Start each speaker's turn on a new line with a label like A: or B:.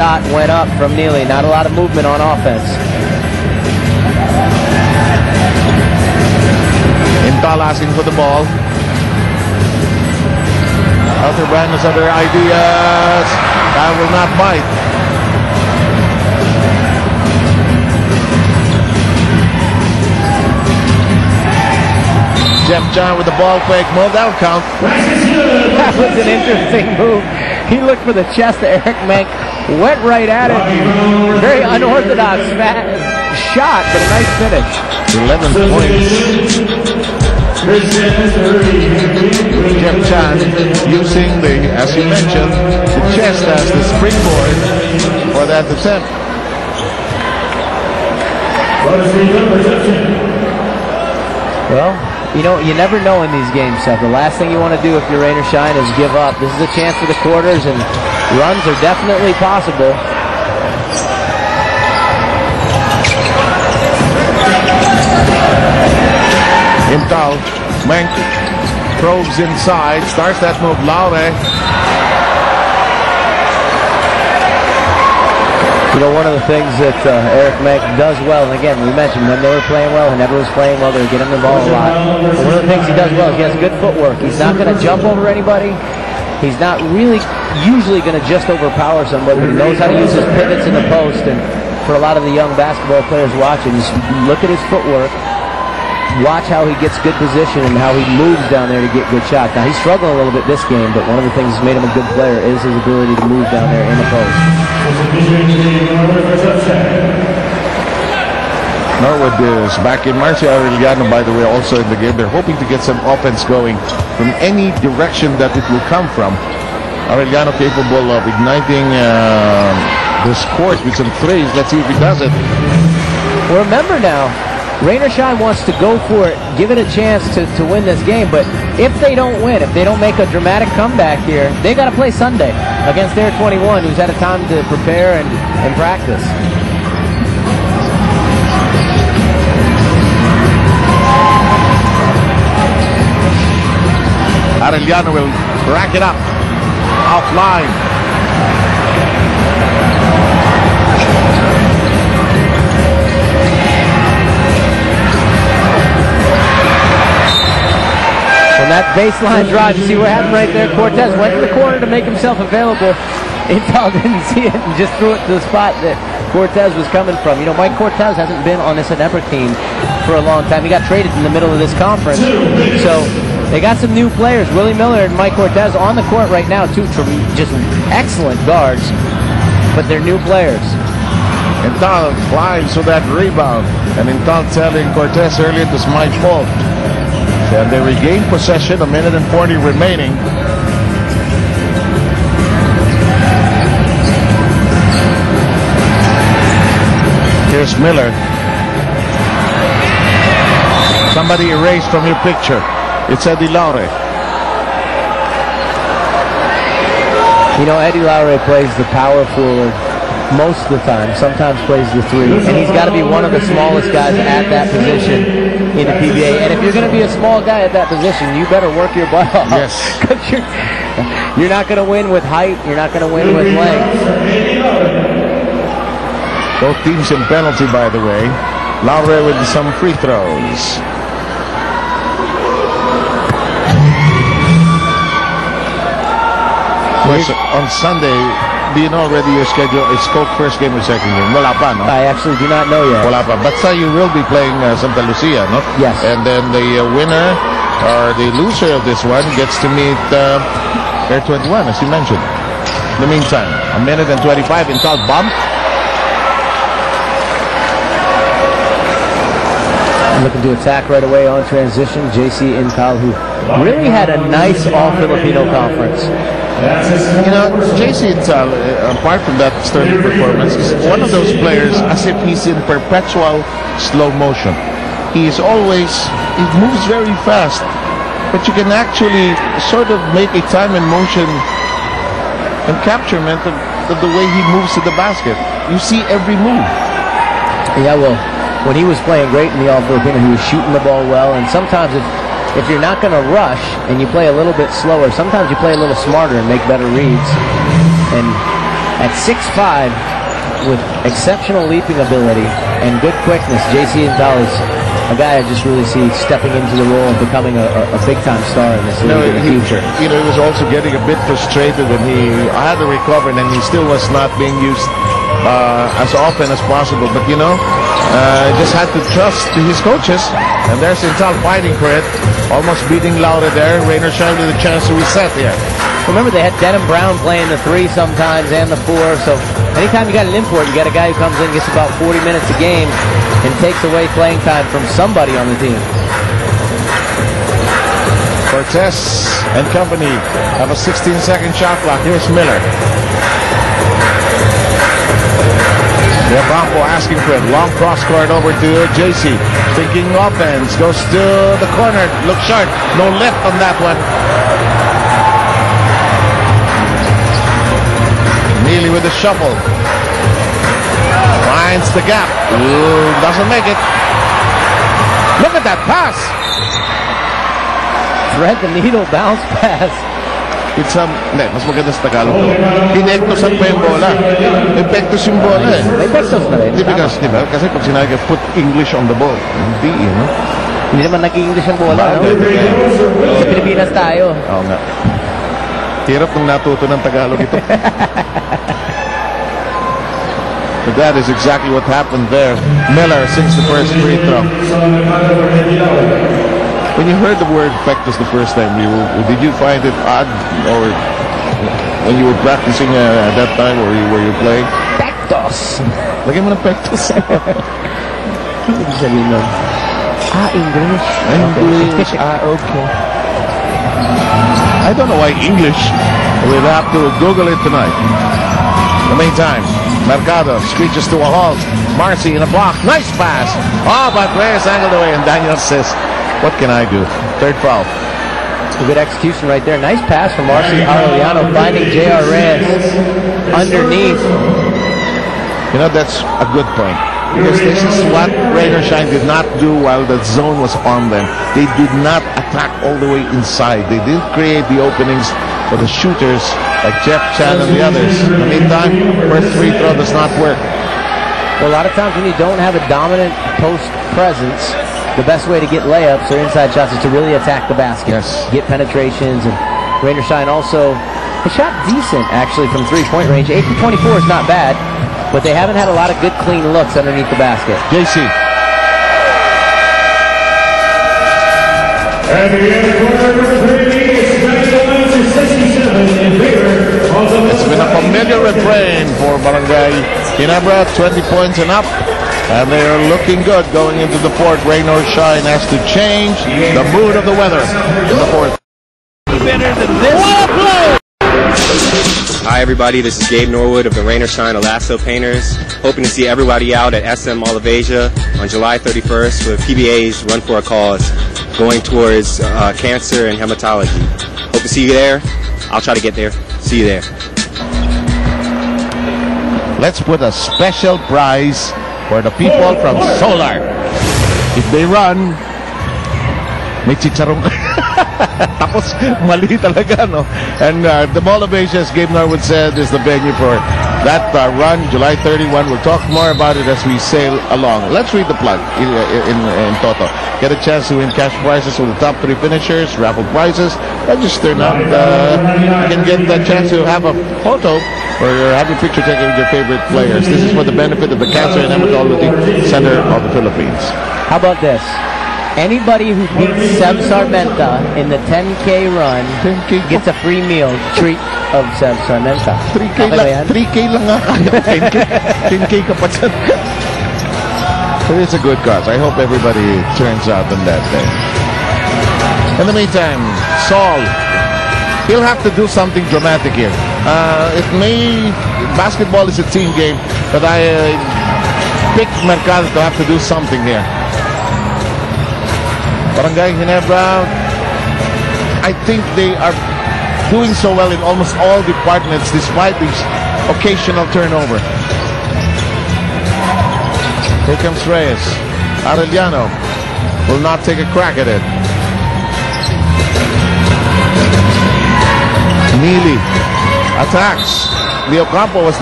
A: Shot went up from Neely. Not a lot of movement on offense.
B: Intal asking for the ball. Arthur Brand has other ideas. That will not bite. Jeff John with the ball fake move. That will count.
A: That was an interesting move. He looked for the chest of Eric Menk. Went right at it. Very unorthodox shot, but a nice finish.
B: 11 points. Jeff Chan using the, as you mentioned, the chest as the springboard for that attempt.
A: Well, you know, you never know in these games, Seth. The last thing you want to do if you're rain or shine is give up. This is a chance for the quarters, and runs are definitely possible.
B: Intal, Menk probes inside, starts that move. Laure.
A: You know, one of the things that Eric Menk does well, and again, we mentioned when they were playing well and Ginebra was playing well, they were getting the ball a lot. But one of the things he does well is he has good footwork. He's not going to jump over anybody. He's not really usually going to just overpower somebody, but he knows how to use his pivots in the post. And for a lot of the young basketball players watching, just look at his footwork. Watch how he gets good position and how he moves down there to get good shots. Now, he's struggling a little bit this game, but one of the things that's made him a good player is his ability to move down there in the post.
B: Norwood is back in. Marcio Arellano, by the way, also in the game. They're hoping to get some offense going from any direction that it will come from. Arellano capable of igniting the scores with some threes. Let's see if he does it.
A: Well, remember now, rain or shine wants to go for it, give it a chance to win this game, but if they don't win, if they don't make a dramatic comeback here, they got to play Sunday against Air 21, who's had a time to prepare and practice.
B: Arellano will rack it up. Offline.
A: From that baseline drive, you see what happened right there. Cortez went to the corner to make himself available. Intal didn't see it and just threw it to the spot that Cortez was coming from. You know, Mike Cortez hasn't been on this Ginebra team for a long time. He got traded in the middle of this conference. So they got some new players. Willie Miller and Mike Cortez on the court right now, too. Just excellent guards, but they're new players.
B: Intal climbs to that rebound. And Intal telling Cortez earlier, it was my fault. And they regain possession, 1 minute and 40 remaining. Here's Miller. Somebody erased from your picture. It's Eddie Laure.
A: You know, Eddie Laure plays the power forward most of the time, sometimes plays the three, and he's got to be one of the smallest guys at that position in the PBA. And if you're going to be a small guy at that position, you better work your butt off.
B: Yes.
A: You're not going to win with height. You're not going to win with length.
B: Both teams in penalty, by the way. Laure with some free throws. On Sunday, do you know already your schedule? Is Coke first game or second game? Wala pa, no?
A: I actually do not know yet.
B: Wala pa. But you will be playing Santa Lucia, no?
A: Yes.
B: And then the winner or the loser of this one gets to meet Air 21, as you mentioned. In the meantime, 1 minute and 25. Intal bump.
A: Looking to attack right away on transition. JC Intal, who really had a nice all-Filipino conference.
B: You know, JC Intal, apart from that sterling performance, is one of those players as if he's in perpetual slow motion. He moves very fast, but you can actually sort of make a time and motion and capturement of the way he moves to the basket. You see every move.
A: Yeah, well, when he was playing great in the All-Filipino, he was shooting the ball well, and sometimes if you're not going to rush and you play a little bit slower, sometimes you play a little smarter and make better reads. And At 6'5", with exceptional leaping ability and good quickness, J.C. Intel is a guy I just really see stepping into the role of becoming a big-time star in this league in the future.
B: He was also getting a bit frustrated, and he had to recover, and he still was not being used as often as possible. But just had to trust his coaches, and there's Intal fighting for it, almost beating Laura there. Rainer Shine with a chance to reset here.
A: Remember, they had Denham Brown playing the 3 sometimes and the 4, so anytime you got an import, you got a guy who comes in, gets about 40 minutes a game, and takes away playing time from somebody on the team.
B: Cortez and company have a 16-second shot clock. Here's Miller. Ocampo asking for it. Long cross court over to JC. Thinking offense. Goes to the corner. Looks short. No lift on that one. Neely with the shuffle. Finds the gap. Ooh, doesn't make it. Look at that pass.
A: Thread the needle bounce pass.
B: It's mas maganda sa Tagalog to. Pinektosan pa yung bola. Epektos yung bola eh.
A: Epektos na rin.
B: Diba? Kasi pag sinabi ka, put English on the ball. Hindi,
A: Hindi naman nag-English ang bola, no? Sa Pilipinas tayo.
B: Oo nga. Hirap nung natuto ng Tagalog ito. But that is exactly what happened there. Miller sinks the first free throw. When you heard the word pectus the first time, did you find it odd, or when you were practicing at that time, or were you playing?
A: Pectus!
B: Lagyan mo ng pectus.
A: Ibig sabihin nun? English.
B: English. Okay. I don't know why English. We'll have to Google it tonight. In the meantime, Mercado screeches to a halt. Marcy in a block. Nice pass. Oh, but Reyes angled away, and Daniel says, what can I do? Third foul.
A: A good execution right there. Nice pass from Marcy Arellano, finding J.R. Reyes underneath.
B: That's a good point. Because this is what Rainer Shine did not do while the zone was on them. They did not attack all the way inside. They didn't create the openings for the shooters like Jeff Chan and the others. In the meantime, first free throw does not work.
A: Well, a lot of times when you don't have a dominant post presence, the best way to get layups or inside shots is to really attack the basket.
B: Yes.
A: Get penetrations, and Rainer Shine also has shot decent, actually, from three-point range. 8 for 24 is not bad, but they haven't had a lot of good, clean looks underneath the basket.
B: JC.
C: At the end of quarter number 3, it's 91-67 in favor of the...
B: It's been a familiar refrain for Barangay Ginebra, 20 points and up. And they are looking good going into the fourth. Rain or shine has to change the mood of the weather in the fourth.
A: Better than this.
D: Hi everybody, this is Gabe Norwood of the Rain or Shine Lasso Painters. Hoping to see everybody out at SM Mall of Asia on July 31st for PBA's Run for a Cause, going towards cancer and hematology. Hope to see you there. I'll try to get there. See you there.
B: Let's put a special prize for the people from Solar. If they run, may chicharong. Tapos, mali talaga, no? And the Mall of Asia, as Gabe Norwood said, is the venue for that run, July 31. We'll talk more about it as we sail along. Let's read the plug in Toto. Get a chance to win cash prizes with the top 3 finishers, raffle prizes. Register now. You can get the chance to have a photo or have a picture taken with your favorite players. This is for the benefit of the Cancer and Hematology Center of the Philippines.
A: How about this? Anybody who beats Seb Sarmenta in the 10K run
B: 10K
A: gets a free meal treat of Seb Sarmenta.
B: 3K
A: Okay ba
B: lang,
A: yan?
B: 3K lang nga kaya. 10K ka pa dyan. So it's a good cause. I hope everybody turns out on that day. In the meantime, Saul, he'll have to do something dramatic here. Basketball is a team game, but I picked Mercado to have to do something here. Barangay Ginebra, I think they are doing so well in almost all departments despite this occasional turnover. Here comes Reyes. Arellano will not take a crack at it. Neely attacks. Ocampo was there.